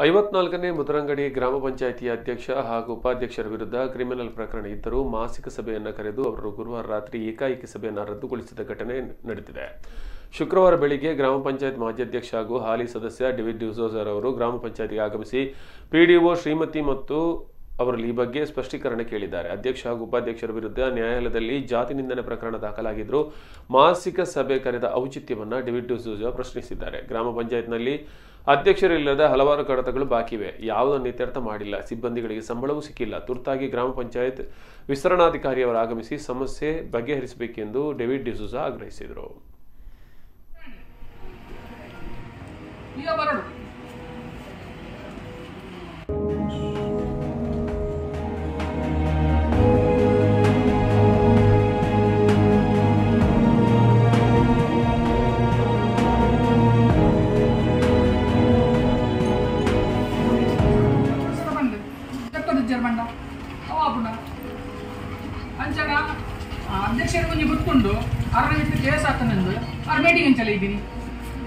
54ನೇ ಮುದ್ರಂಗಡಿ ಗ್ರಾಮ ಪಂಚಾಯಿತಿಯ ಅಧ್ಯಕ್ಷ ಹಾಗೂ ಉಪಾಧ್ಯಕ್ಷರ ವಿರುದ್ಧ ಕ್ರಿಮಿನಲ್ ಪ್ರಕರಣ ಇದ್ದರೂ ಮಾಸಿಕ ಸಭೆಯನ್ನು ಕರೆದು ಅವರು ಗುರುವಾರ ರಾತ್ರಿ ಏಕಾಏಕಿ ಸಭೆಯನ್ನು ರದ್ದುಗೊಳಿಸಿದ ಘಟನೆ ನಡೆದಿದೆ. ಶುಕ್ರವಾರ ಬೆಳಿಗ್ಗೆ ಗ್ರಾಮ ಪಂಚಾಯತ್ ಮಾಜಿ ಅಧ್ಯಕ್ಷ ಹಾಗೂ ಹಾಲಿ ಸದಸ್ಯ ಡೇವಿಡ್ ಡಿಸೋಜರ್ ಅವರು ಗ್ರಾಮ ಪಂಚಾಯತಿಗೆ ಆಗಮಿಸಿ ಪಿಡಿಒ ಶ್ರೀಮತಿ ಮತ್ತು ಅವರಲ್ಲಿ ಈ ಬಗ್ಗೆ ಸ್ಪಷ್ಟೀಕರಣ ಕೇಳಿದ್ದಾರೆ. ಅಧ್ಯಕ್ಷ ಹಾಗೂ ಉಪಾಧ್ಯಕ್ಷರ ವಿರುದ್ಧ ನ್ಯಾಯಾಲಯದಲ್ಲಿ ಜಾತಿ ನಿಂದನೆ ಪ್ರಕರಣ ದಾಖಲಾಗಿದ್ದರೂ ಮಾಸಿಕ ಸಭೆ ಕರೆದ ಔಚಿತ್ಯವನ್ನು ಡೇವಿಡ್ ಡಿಸೋಜಾ ಪ್ರಶ್ನಿಸಿದ್ದಾರೆ. ಗ್ರಾಮ ಪಂಚಾಯತ್ನಲ್ಲಿ ಅಧ್ಯಕ್ಷರಿಲ್ಲದ ಹಲವಾರು ಕಡತಗಳು ಬಾಕಿವೆ, ಯಾವುದನ್ನು ಇತ್ಯರ್ಥ ಮಾಡಿಲ್ಲ, ಸಿಬ್ಬಂದಿಗಳಿಗೆ ಸಂಬಳವೂ ಸಿಕ್ಕಿಲ್ಲ. ತುರ್ತಾಗಿ ಗ್ರಾಮ ಪಂಚಾಯತ್ ವಿಸ್ತರಣಾಧಿಕಾರಿಯವರು ಆಗಮಿಸಿ ಸಮಸ್ಯೆ ಬಗೆಹರಿಸಬೇಕೆಂದು ಡೇವಿಡ್ ಡಿಸೋಜಾ ಆಗ್ರಹಿಸಿದರು. ಅಂಚಾಗ ಅಧ್ಯಕ್ಷರು ಮುಂಚೆ ಗೊತ್ತುಂಡು ಅರವತ್ತು ಕೇಸ್ ಹಾಕನೆಂದು ಅವ್ರ ಮೀಟಿಂಗ್ ಅಂಚಲ್ಲ ಇದ್ದೀನಿ.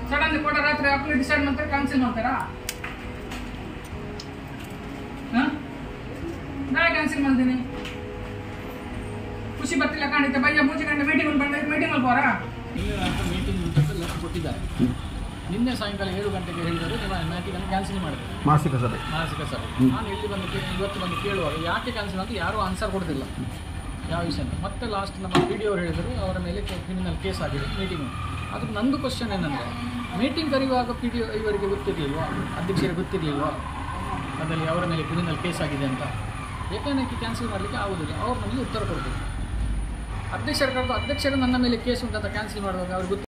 ಸಡನ್ ಕೂಡ ರಾತ್ರಿ ಹಾಕಲು ಡಿಸೈಡ್ ಮಾಡ್ತಾರೆ, ಕ್ಯಾನ್ಸಲ್ ಮಾಡ್ತಾರಾ? ನಾ ಕ್ಯಾನ್ಸಲ್ ಮಾಡ್ತೀನಿ. ಖುಷಿ ಬರ್ತಿಲ್ಲ ಕಾಣಿತ್ತೆ ಬಯ್ಯ ಮೂಜಿ ಗಂಟೆ ಮೀಟಿಂಗ್ ಬಂದ ಮೀಟಿಂಗ್ ಅಲ್ಲಿ ಬೋರಾ ಮೀಟಿಂಗ್ ಲೆಟರ್ ಕೊಟ್ಟಿದ್ದಾರೆ. ನಿನ್ನೆ ಸಾಯಂಕಾಲ 7 ಗಂಟೆಗೆ ಹೇಳಿದರು ನಿಮ್ಮ ಮೀಟಿಂಗನ್ನು ಕ್ಯಾನ್ಸಲ್ ಮಾಡಿದೆ, ಮಾಸಿಕ ಸಭೆ. ನಾನು ಇಲ್ಲಿ ಇವತ್ತು ಬಂದು ಕೇಳುವಾಗ ಯಾಕೆ ಕ್ಯಾನ್ಸಲ್ ಅಂತ ಯಾರೂ ಆನ್ಸರ್ ಕೊಡ್ತಿಲ್ಲ ಯಾವ ವಿಷಯ. ಮತ್ತೆ ಲಾಸ್ಟ್ ನಮ್ಮ PDO ಅವರು ಹೇಳಿದರು ಅವರ ಮೇಲೆ ಕ್ರಿಮಿನಲ್ ಕೇಸ್ ಆಗಿದೆ ಮೀಟಿಂಗ್. ಅದಕ್ಕೆ ನಂದು ಕ್ವಶನ್ ಏನಂದರೆ, ಮೀಟಿಂಗ್ ಕರೆಯುವಾಗ PDO ಇವರಿಗೆ ಗೊತ್ತಿರಲಿಲ್ವಾ, ಅಧ್ಯಕ್ಷರಿಗೆ ಗೊತ್ತಿರಲಿಲ್ವಾ ಅದರಲ್ಲಿ ಅವರ ಮೇಲೆ ಕ್ರಿಮಿನಲ್ ಕೇಸ್ ಆಗಿದೆ ಅಂತ? ಏಕಾಏಕಿ ಕ್ಯಾನ್ಸಲ್ ಮಾಡಲಿಕ್ಕೆ ಆಗೋದಿಲ್ಲ. ಅವ್ರು ನಮಗೆ ಉತ್ತರ ಕೊಡಬೇಕು. ಅಧ್ಯಕ್ಷರು ಕರೆದು ಅಧ್ಯಕ್ಷರು ನನ್ನ ಮೇಲೆ ಕೇಸ್ ಉಂಟಂತ ಕ್ಯಾನ್ಸಲ್ ಮಾಡುವಾಗ ಅವ್ರಿಗೆ